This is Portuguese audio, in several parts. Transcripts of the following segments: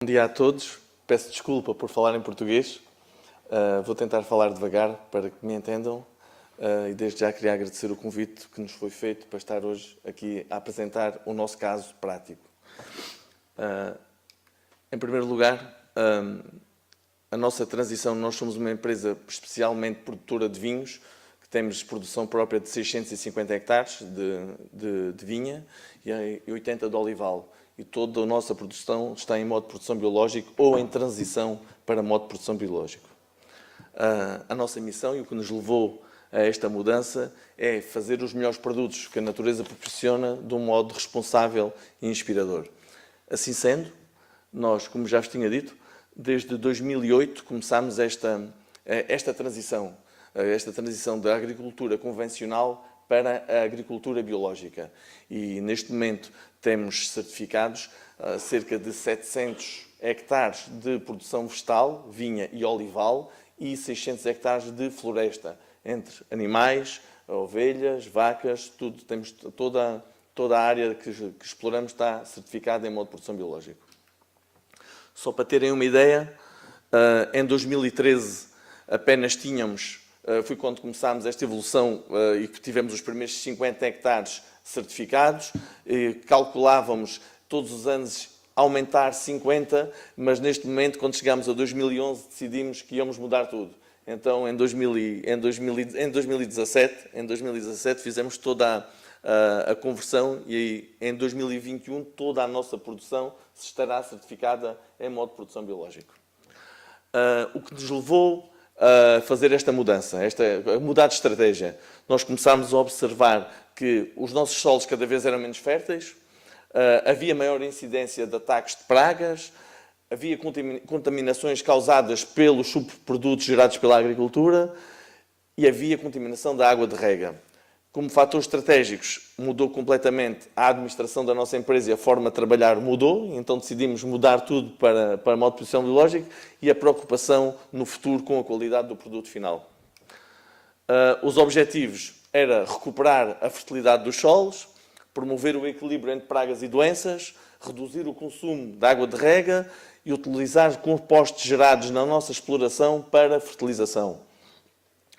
Bom dia a todos. Peço desculpa por falar em português. Vou tentar falar devagar para que me entendam. E desde já queria agradecer o convite que nos foi feito para estar hoje aqui a apresentar o nosso caso prático. Em primeiro lugar, a nossa transição, nós somos uma empresa especialmente produtora de vinhos, que temos produção própria de 650 hectares de vinha e 80 de olival. E toda a nossa produção está em modo de produção biológico ou em transição para modo de produção biológico. A nossa missão e o que nos levou a esta mudança é fazer os melhores produtos que a natureza proporciona de um modo responsável e inspirador. Assim sendo, nós, como já vos tinha dito, desde 2008 começámos esta transição da agricultura convencional para a agricultura biológica. E neste momento temos certificados cerca de 700 hectares de produção vegetal, vinha e olival, e 600 hectares de floresta, entre animais, ovelhas, vacas, tudo. Temos toda a área que exploramos está certificada em modo de produção biológico. Só para terem uma ideia, em 2013 apenas tínhamos, foi quando começámos esta evolução e que tivemos os primeiros 50 hectares certificados, calculávamos todos os anos aumentar 50, mas neste momento, quando chegámos a 2011, decidimos que íamos mudar tudo. Então, em 2017 fizemos toda a conversão e em 2021 toda a nossa produção estará certificada em modo de produção biológico. O que nos levou a fazer esta mudança, a mudar de estratégia? Nós começámos a observar que os nossos solos cada vez eram menos férteis, havia maior incidência de ataques de pragas, havia contaminações causadas pelos subprodutos gerados pela agricultura e havia contaminação da água de rega. Como fatores estratégicos, mudou completamente a administração da nossa empresa e a forma de trabalhar mudou, então decidimos mudar tudo para modo de produção biológica e a preocupação no futuro com a qualidade do produto final. Os objetivos era recuperar a fertilidade dos solos, promover o equilíbrio entre pragas e doenças, reduzir o consumo de água de rega e utilizar compostos gerados na nossa exploração para fertilização.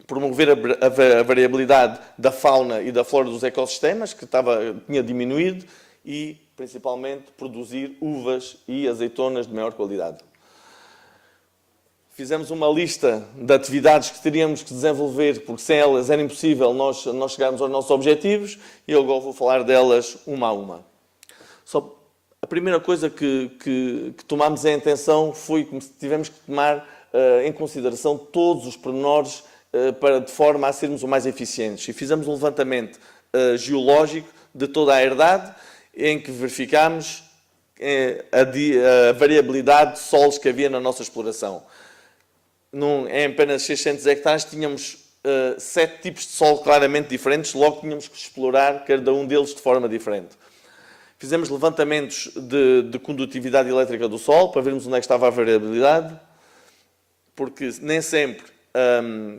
Promover a variabilidade da fauna e da flora dos ecossistemas, que tinha diminuído, e, principalmente, produzir uvas e azeitonas de maior qualidade. Fizemos uma lista de atividades que teríamos que desenvolver, porque sem elas era impossível nós chegarmos aos nossos objetivos, e eu agora vou falar delas uma a uma. A primeira coisa que tomámos em atenção foi que tivemos que tomar em consideração todos os pormenores de forma a sermos o mais eficientes. E fizemos um levantamento geológico de toda a herdade, em que verificámos a variabilidade de solos que havia na nossa exploração. Em apenas 600 hectares tínhamos 7 tipos de solo claramente diferentes, logo tínhamos que explorar cada um deles de forma diferente. Fizemos levantamentos de condutividade elétrica do solo, para vermos onde é que estava a variabilidade, porque nem sempre,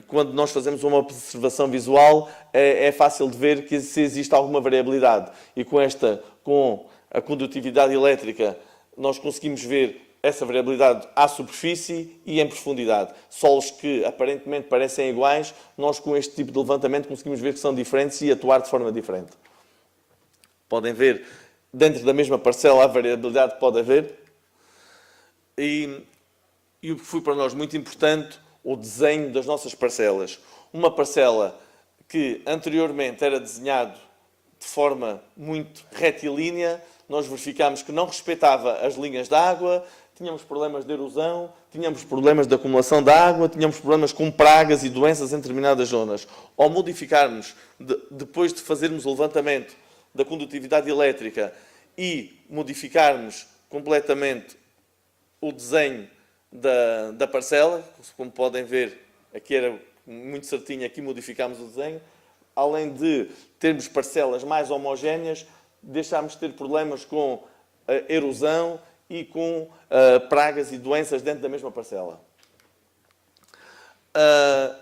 quando nós fazemos uma observação visual, é fácil de ver que se existe alguma variabilidade. E com a condutividade elétrica, nós conseguimos ver essa variabilidade à superfície e em profundidade. Solos que aparentemente parecem iguais, nós com este tipo de levantamento conseguimos ver que são diferentes e atuar de forma diferente. Podem ver, dentro da mesma parcela, a variabilidade que pode haver. E o que foi para nós muito importante, o desenho das nossas parcelas. Uma parcela que anteriormente era desenhado de forma muito retilínea, nós verificámos que não respeitava as linhas de água, tínhamos problemas de erosão, tínhamos problemas de acumulação de água, tínhamos problemas com pragas e doenças em determinadas zonas. Ao modificarmos, depois de fazermos o levantamento da condutividade elétrica e modificarmos completamente o desenho da parcela, como podem ver, aqui era muito certinho, aqui modificámos o desenho, além de termos parcelas mais homogéneas, deixámos de ter problemas com a erosão e com pragas e doenças dentro da mesma parcela. A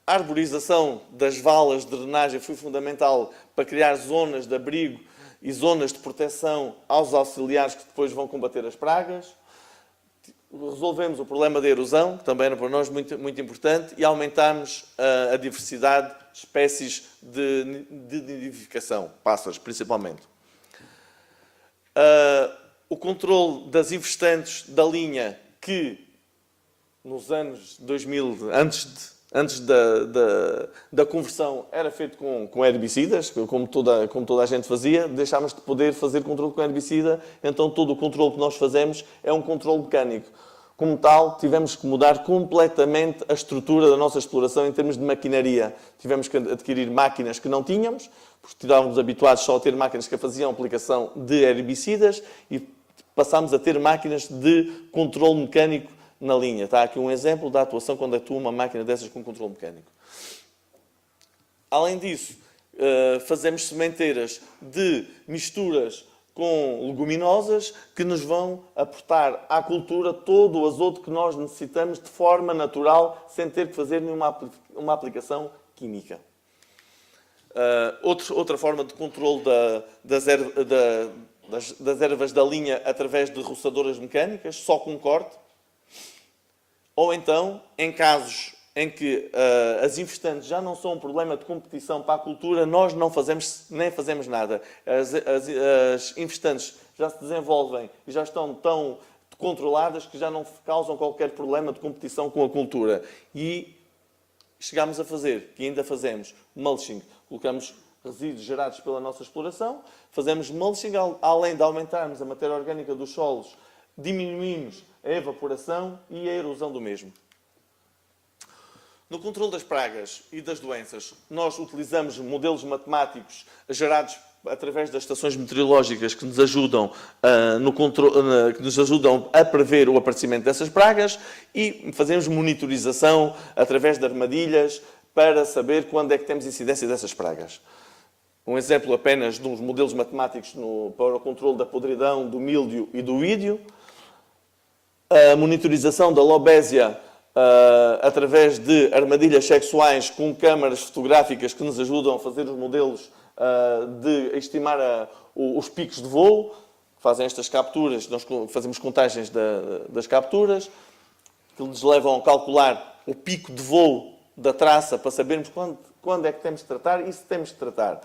arborização das valas de drenagem foi fundamental para criar zonas de abrigo e zonas de proteção aos auxiliares que depois vão combater as pragas. resolvemos o problema da erosão, que também era para nós muito, muito importante, e aumentámos a diversidade de espécies de nidificação, pássaros principalmente. O controle das infestantes da linha, que nos anos 2000, antes da conversão, era feito com herbicidas, como toda a gente fazia, deixámos de poder fazer controle com herbicida, então todo o controle que nós fazemos é um controle mecânico. Como tal, tivemos que mudar completamente a estrutura da nossa exploração em termos de maquinaria. Tivemos que adquirir máquinas que não tínhamos, porque estávamos habituados só a ter máquinas que faziam aplicação de herbicidas e passámos a ter máquinas de controle mecânico na linha. Está aqui um exemplo da atuação quando atua uma máquina dessas com controle mecânico. Além disso, fazemos sementeiras de misturas com leguminosas que nos vão aportar à cultura todo o azoto que nós necessitamos de forma natural, sem ter que fazer nenhuma aplicação química. Outra forma de controle das ervas da linha através de roçadoras mecânicas, só com corte. Ou então, em casos em que as infestantes já não são um problema de competição para a cultura, nós nem fazemos nada. As infestantes já se desenvolvem e já estão tão controladas que já não causam qualquer problema de competição com a cultura. E chegámos a fazer, que ainda fazemos, mulching. Colocamos resíduos gerados pela nossa exploração, fazemos mulching, além de aumentarmos a matéria orgânica dos solos, diminuímos a evaporação e a erosão do mesmo. No controle das pragas e das doenças, nós utilizamos modelos matemáticos gerados através das estações meteorológicas que nos ajudam, a prever o aparecimento dessas pragas e fazemos monitorização através de armadilhas para saber quando é que temos incidência dessas pragas. Um exemplo apenas de uns modelos matemáticos para o controle da podridão, do míldio e do ídio. A monitorização da lobésia através de armadilhas sexuais com câmaras fotográficas que nos ajudam a fazer os modelos de estimar os picos de voo. Fazem estas capturas, nós fazemos contagens das capturas, que nos levam a calcular o pico de voo da traça para sabermos quando é que temos de tratar e se temos de tratar.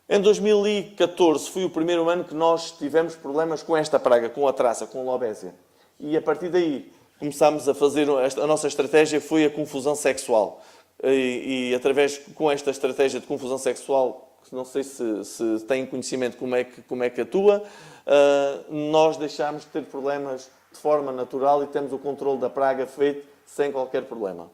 Em 2014 foi o primeiro ano que nós tivemos problemas com esta praga, com a traça, com a lobésia. E a partir daí começámos a fazer, a nossa estratégia foi a confusão sexual. E com esta estratégia de confusão sexual, não sei se têm conhecimento como é que atua, nós deixámos de ter problemas de forma natural e temos o controle da praga feito sem qualquer problema.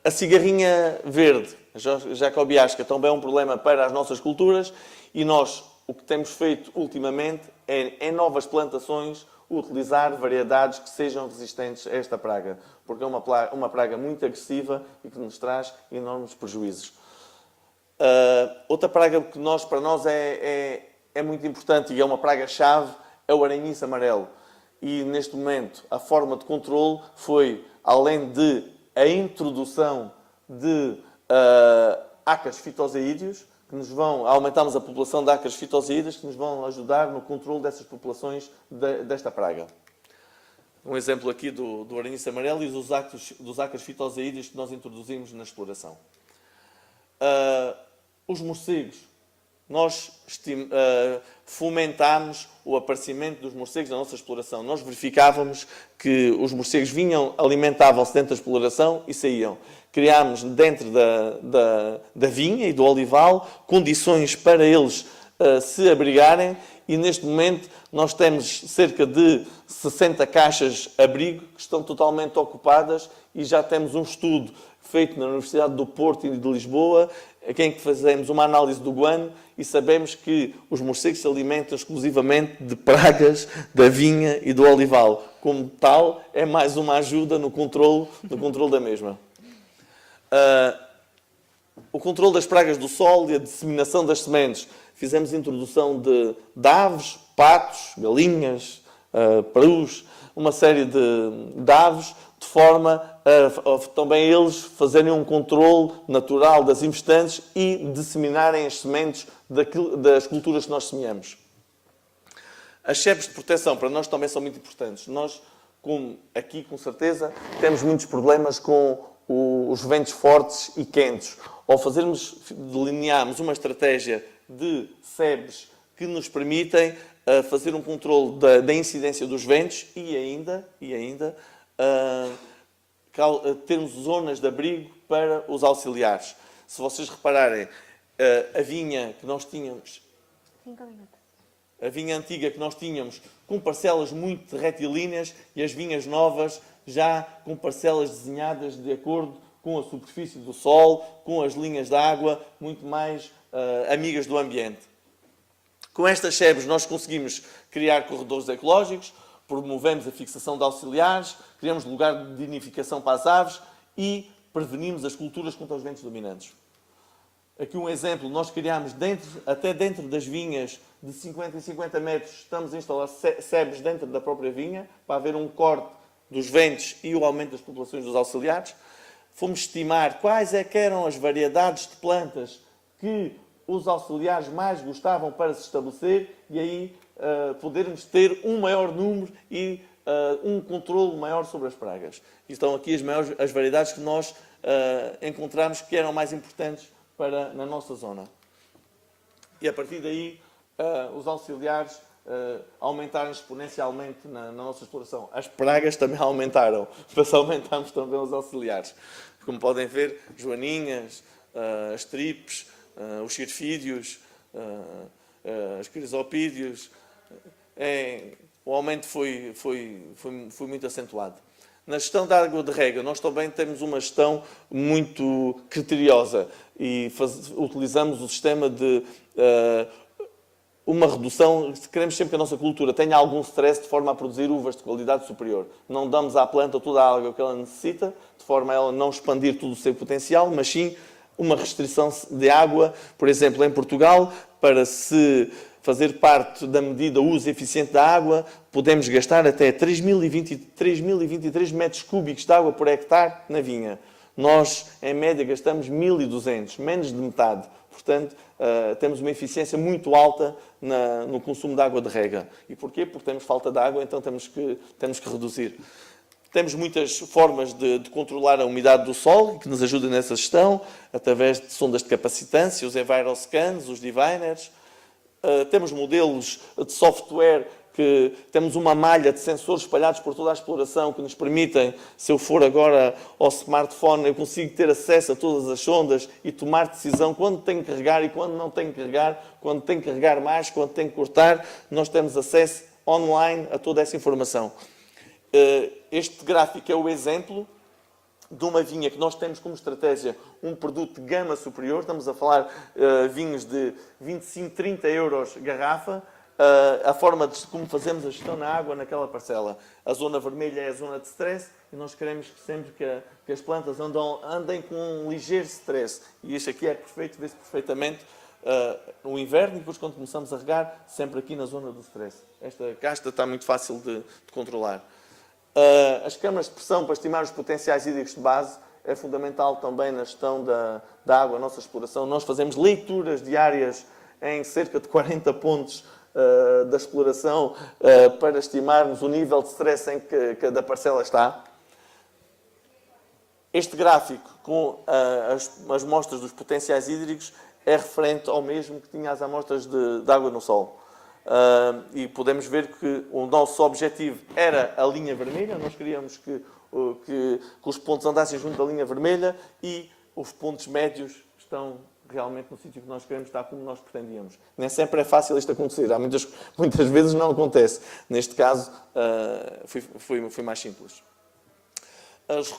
A cigarrinha verde, a jacobiasca, também é um problema para as nossas culturas e nós o que temos feito ultimamente é, em novas plantações, utilizar variedades que sejam resistentes a esta praga, porque é uma praga muito agressiva e que nos traz enormes prejuízos. Outra praga que para nós é muito importante e é uma praga-chave é o aranhiço amarelo. E, neste momento, a forma de controle foi, além de a introdução de ácaros fitosaídeos, que nos aumentarmos a população de ácaros fitosaídeos, que nos vão ajudar no controle dessas populações desta praga. Um exemplo aqui do aranhiço amarelo e dos ácaros fitosaídeos que nós introduzimos na exploração. Os morcegos. Nós fomentámos o aparecimento dos morcegos na nossa exploração. Nós verificávamos que os morcegos alimentavam-se dentro da exploração e saíam. Criámos dentro da vinha e do olival condições para eles se abrigarem e neste momento nós temos cerca de 60 caixas abrigo que estão totalmente ocupadas e já temos um estudo feito na Universidade do Porto e de Lisboa em que fazemos uma análise do guano e sabemos que os morcegos se alimentam exclusivamente de pragas da vinha e do olival. Como tal, é mais uma ajuda no controle da mesma. O controle das pragas do solo e a disseminação das sementes. Fizemos introdução de aves, patos, galinhas, perus, uma série de aves, de forma a também eles fazerem um controle natural das infestantes e disseminarem as sementes das culturas que nós semeamos. As sebes de proteção para nós também são muito importantes. Nós, como aqui, com certeza, temos muitos problemas com os ventos fortes e quentes. Ao delinearmos uma estratégia de sebes que nos permitem fazer um controle da incidência dos ventos e ainda termos zonas de abrigo para os auxiliares. Se vocês repararem, a vinha que nós tínhamos... 5 minutos. A vinha antiga que nós tínhamos com parcelas muito retilíneas e as vinhas novas já com parcelas desenhadas de acordo com a superfície do solo, com as linhas de água, muito mais amigas do ambiente. Com estas sebes nós conseguimos criar corredores ecológicos, promovemos a fixação de auxiliares, criamos lugar de nidificação para as aves e prevenimos as culturas contra os ventos dominantes. Aqui um exemplo, nós criámos até dentro das vinhas de 50 em 50 metros, estamos a instalar sebes dentro da própria vinha, para haver um corte dos ventos e o aumento das populações dos auxiliares. Fomos estimar quais é que eram as variedades de plantas que os auxiliares mais gostavam para se estabelecer e aí podermos ter um maior número e um controle maior sobre as pragas. E estão aqui as variedades que nós encontramos que eram mais importantes na nossa zona. E a partir daí, os auxiliares aumentaram exponencialmente na nossa exploração. As pragas também aumentaram, mas aumentámos também os auxiliares. Como podem ver, joaninhas, as tripes, os cirfídeos, os crisopídeos, o aumento foi muito acentuado. Na gestão da água de rega, nós também temos uma gestão muito criteriosa e utilizamos o sistema de uma redução. Queremos sempre que a nossa cultura tenha algum stress de forma a produzir uvas de qualidade superior. Não damos à planta toda a água que ela necessita, de forma a ela não expandir todo o seu potencial, mas sim uma restrição de água. Por exemplo, em Portugal, para se fazer parte da medida uso eficiente da água, podemos gastar até 3.023 metros cúbicos de água por hectare na vinha. Nós, em média, gastamos 1.200, menos de metade. Portanto, temos uma eficiência muito alta no consumo de água de rega. E porquê? Porque temos falta de água, então temos que reduzir. Temos muitas formas de controlar a umidade do solo, que nos ajudam nessa gestão, através de sondas de capacitância, os EnviroScans, os Diviners. Temos modelos de software que temos uma malha de sensores espalhados por toda a exploração que nos permitem, se eu for agora ao smartphone, eu consigo ter acesso a todas as sondas e tomar decisão quando tenho que carregar e quando não tenho que carregar, quando tenho que carregar mais, quando tenho que cortar. Nós temos acesso online a toda essa informação. Este gráfico é o exemplo de uma vinha que nós temos como estratégia um produto de gama superior. Estamos a falar vinhos de 25, 30 euros garrafa. A forma de como fazemos a gestão na água naquela parcela. A zona vermelha é a zona de stress e nós queremos que sempre que as plantas andem com um ligeiro stress. E este aqui é perfeito, vê-se perfeitamente no inverno e depois quando começamos a regar, sempre aqui na zona do stress. Esta casta está muito fácil de controlar. As câmaras de pressão para estimar os potenciais hídricos de base é fundamental também na gestão da água, a nossa exploração. Nós fazemos leituras diárias em cerca de 40 pontos da exploração para estimarmos o nível de stress em que cada parcela está. Este gráfico com as amostras dos potenciais hídricos é referente ao mesmo que tinha as amostras de água no solo. E podemos ver que o nosso objetivo era a linha vermelha, nós queríamos que os pontos andassem junto da linha vermelha e os pontos médios estão realmente no sítio que nós queremos estar como nós pretendíamos. Nem sempre é fácil isto acontecer, há muitas vezes não acontece. Neste caso, foi mais simples. As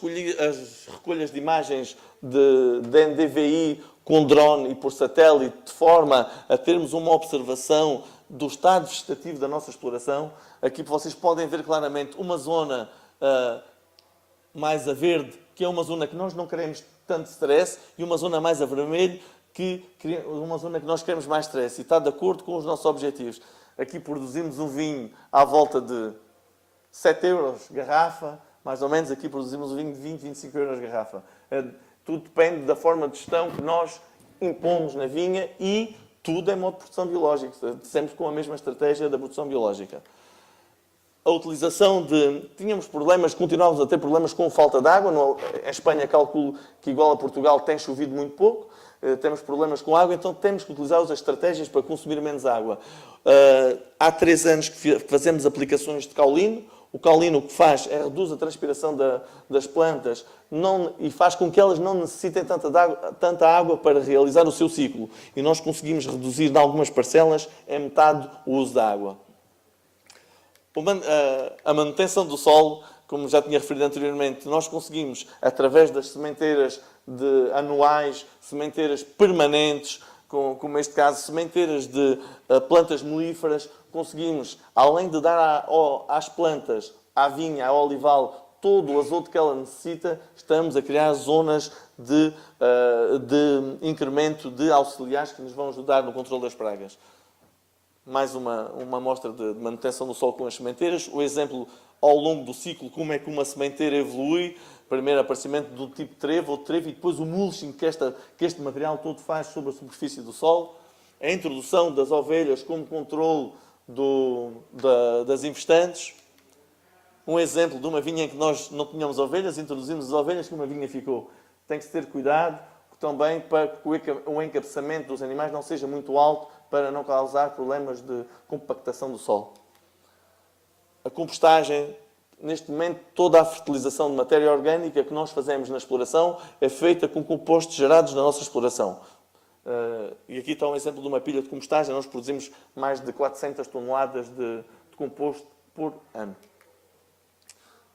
recolhas de imagens de NDVI com drone e por satélite, de forma a termos uma observação do estado vegetativo da nossa exploração. Aqui vocês podem ver claramente uma zona mais a verde, que é uma zona que nós não queremos tanto stress, e uma zona mais a vermelho, que é uma zona que nós queremos mais stress, e está de acordo com os nossos objetivos. Aqui produzimos um vinho à volta de 7 euros garrafa, mais ou menos. Aqui produzimos um vinho de 20, 25 euros garrafa. Tudo depende da forma de gestão que nós impomos na vinha e Tudo é modo de produção biológica, sempre com a mesma estratégia da produção biológica. A utilização de... Tínhamos problemas, continuávamos a ter problemas com falta de água. Em Espanha, calculo que, igual a Portugal, tem chovido muito pouco. Temos problemas com água, então temos que utilizar as estratégias para consumir menos água. Há 3 anos que fazemos aplicações de caulino. O caulino o que faz é reduz a transpiração das plantas e faz com que elas não necessitem tanta água para realizar o seu ciclo. E nós conseguimos reduzir, em algumas parcelas, em metade o uso da água. A manutenção do solo, como já tinha referido anteriormente, nós conseguimos, através das sementeiras anuais, sementeiras permanentes, como neste caso, sementeiras de plantas melíferas, conseguimos, além de dar às plantas, à vinha, ao olival, todo o azoto que ela necessita, estamos a criar zonas de incremento de auxiliares que nos vão ajudar no controle das pragas. Mais uma amostra de manutenção do solo com as sementeiras. O exemplo, ao longo do ciclo, como é que uma sementeira evolui. Primeiro aparecimento do tipo trevo ou trevo e depois o mulching que este material todo faz sobre a superfície do solo. A introdução das ovelhas como controle das infestantes. Um exemplo de uma vinha em que nós não tínhamos ovelhas, introduzimos as ovelhas, como a vinha ficou. Tem que se ter cuidado também para que o encabeçamento dos animais não seja muito alto para não causar problemas de compactação do solo. A compostagem, neste momento, toda a fertilização de matéria orgânica que nós fazemos na exploração é feita com compostos gerados na nossa exploração. E aqui está um exemplo de uma pilha de compostagem. Nós produzimos mais de 400 toneladas de composto por ano.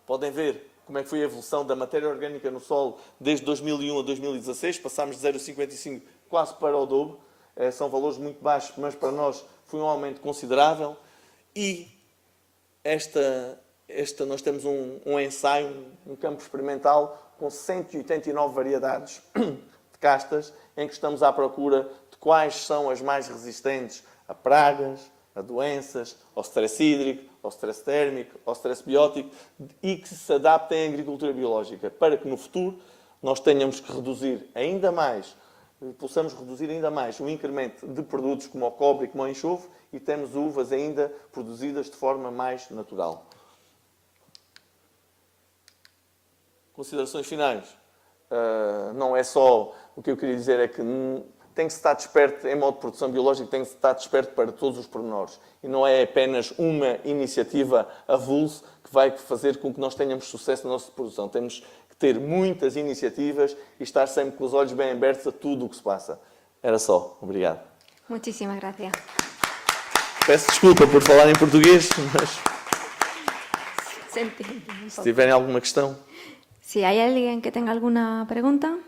Podem ver como é que foi a evolução da matéria orgânica no solo desde 2001 a 2016. Passámos de 0,55 quase para o dobro. São valores muito baixos, mas para nós foi um aumento considerável. E nós temos um ensaio, um campo experimental com 189 variedades de castas, em que estamos à procura de quais são as mais resistentes a pragas, a doenças, ao stress hídrico, ao stress térmico, ao stress biótico e que se adaptem à agricultura biológica, para que no futuro nós tenhamos que reduzir ainda mais, possamos reduzir ainda mais o incremento de produtos como o cobre e como o enxofre e temos uvas ainda produzidas de forma mais natural. Considerações finais. Não é só o que eu queria dizer, é que tem que se estar desperto, em modo de produção biológica, tem que se estar desperto para todos os pormenores. E não é apenas uma iniciativa avulsa que vai fazer com que nós tenhamos sucesso na nossa produção. Temos que ter muitas iniciativas e estar sempre com os olhos bem abertos a tudo o que se passa. Era só. Obrigado. Muchísimas gracias. Peço desculpa por falar em português, mas se tiverem alguma questão. Si hay alguien que tenga alguna pregunta.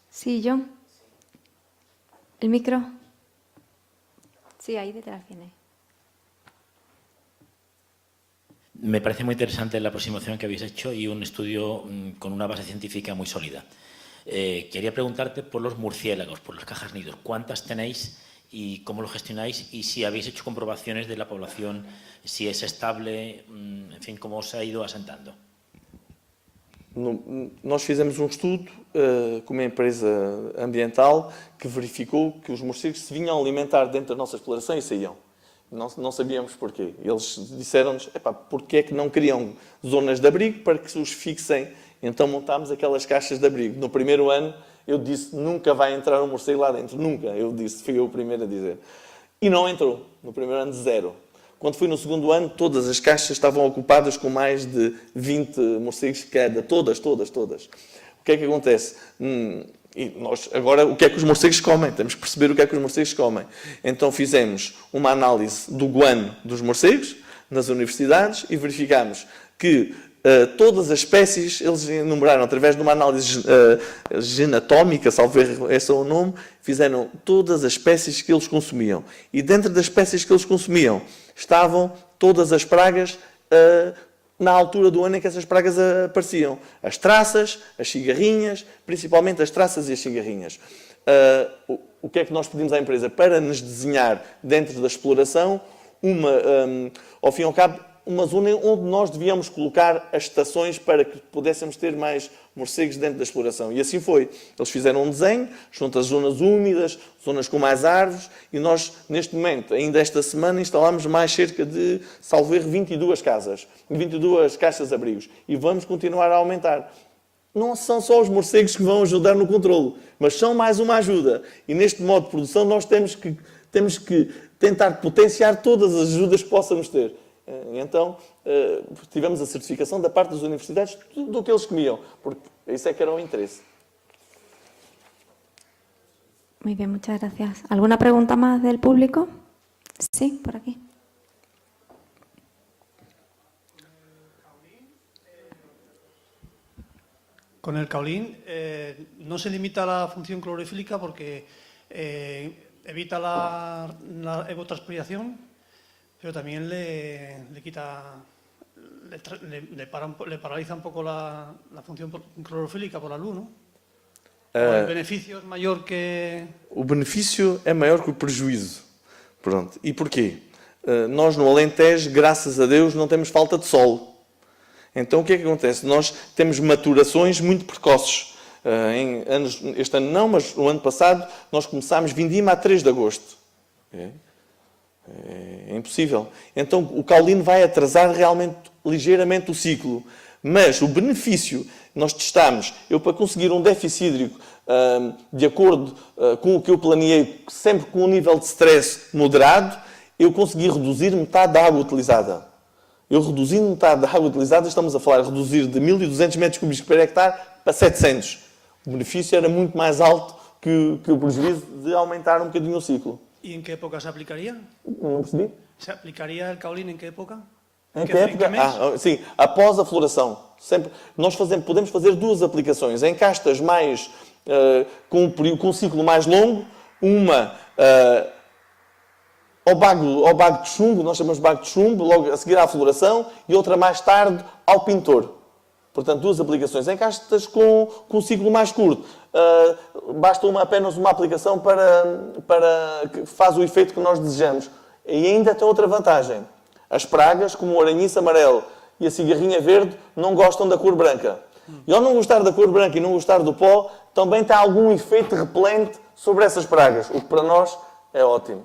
Sí, John. ¿El micro? Sí, ahí detrás viene. Me parece muy interesante la aproximación que habéis hecho y un estudio con una base científica muy sólida. Quería preguntarte por los murciélagos, por las cajas nidos. ¿Cuántas tenéis y cómo lo gestionáis? Y si habéis hecho comprobaciones de la población, si es estable, en fin, cómo se ha ido asentando. Nós fizemos um estudo com uma empresa ambiental que verificou que os morcegos se vinham alimentar dentro da nossa exploração e saíam. Não sabíamos porquê. Eles disseram-nos, porquê é que não criam zonas de abrigo para que se os fixem. Então montámos aquelas caixas de abrigo. No primeiro ano eu disse, nunca vai entrar um morcego lá dentro. Nunca, eu disse, fui eu o primeiro a dizer. E não entrou. No primeiro ano, 0. Quando foi no segundo ano, todas as caixas estavam ocupadas com mais de 20 morcegos cada. Todas. O que é que acontece? E nós, agora, o que é que os morcegos comem? Temos que perceber o que é que os morcegos comem. Então fizemos uma análise do guano dos morcegos nas universidades e verificámos que todas as espécies, eles enumeraram através de uma análise genatómica, salvo erro, esse é o nome, fizeram todas as espécies que eles consumiam. E dentro das espécies que eles consumiam estavam todas as pragas na altura do ano em que essas pragas apareciam. As traças, as cigarrinhas, principalmente as traças e as cigarrinhas. O que é que nós pedimos à empresa? Para nos desenhar dentro da exploração, ao fim e ao cabo, uma zona onde nós devíamos colocar as estações para que pudéssemos ter mais morcegos dentro da exploração. E assim foi. Eles fizeram um desenho, junto às zonas úmidas, zonas com mais árvores, e nós, neste momento, ainda esta semana, instalámos mais cerca de, salvo erro, 22 casas, 22 caixas de abrigos. E vamos continuar a aumentar. Não são só os morcegos que vão ajudar no controlo, mas são mais uma ajuda. E neste modo de produção nós temos que tentar potenciar todas as ajudas que possamos ter. Então, tivemos a certificação da parte das universidades de tudo o que eles comiam, porque isso é que era o interesse. Muy bien, muchas gracias. ¿Alguna pregunta más del público? Sí, por aquí. Con el caolín no se limita a la función clorofílica porque evita la evotranspiración, pero también le quita, le paraliza un poco la función clorofílica por la luz, ¿no? El beneficio es mayor que... O benefício é maior que o prejuízo. Pronto. E porquê? Nós no Alentejo, graças a Deus, não temos falta de sol. Então o que é que acontece? Nós temos maturações muito precoces. Este ano não, mas no ano passado nós começámos vindima a 3 de agosto. É impossível. Então o caolino vai atrasar realmente ligeiramente o ciclo. Mas o benefício, nós testamos, eu para conseguir um déficit hídrico de acordo com o que eu planeei, sempre com um nível de stress moderado, eu consegui reduzir metade da água utilizada. Eu reduzindo metade da água utilizada, estamos a falar de reduzir de 1.200 metros cúbicos por hectare para 700. O benefício era muito mais alto que o prejuízo de aumentar um bocadinho o ciclo. ¿Y en qué época se aplicaría? Não percebi? ¿Se aplicaría el caolín en qué época? Em que época? Sim, após a floração. Sempre, nós podemos fazer 2 aplicações. Em castas mais, com um ciclo mais longo, uma ao bago de chumbo, nós chamamos de bago de chumbo, logo a seguir à floração, e outra mais tarde ao pintor. Portanto, 2 aplicações em castas com um ciclo mais curto. Basta apenas uma aplicação para que faz o efeito que nós desejamos. E ainda tem outra vantagem. As pragas, como o aranhiço amarelo e a cigarrinha verde, não gostam da cor branca. E ao não gostar da cor branca e não gostar do pó, também tem algum efeito repelente sobre essas pragas, o que para nós é ótimo.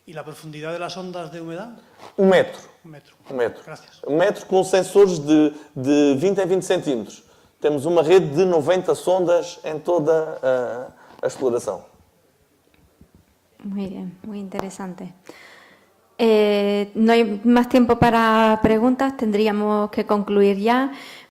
¿Y la profundidad de las ondas de humedad? 1 metro. 1 metro. 1 metro. Gracias. 1 metro com sensores de 20 em 20 centímetros. Temos uma rede de 90 sondas em toda a exploração. Muy bien, muy interesante. No hay más tiempo para preguntas, tendríamos que concluir ya,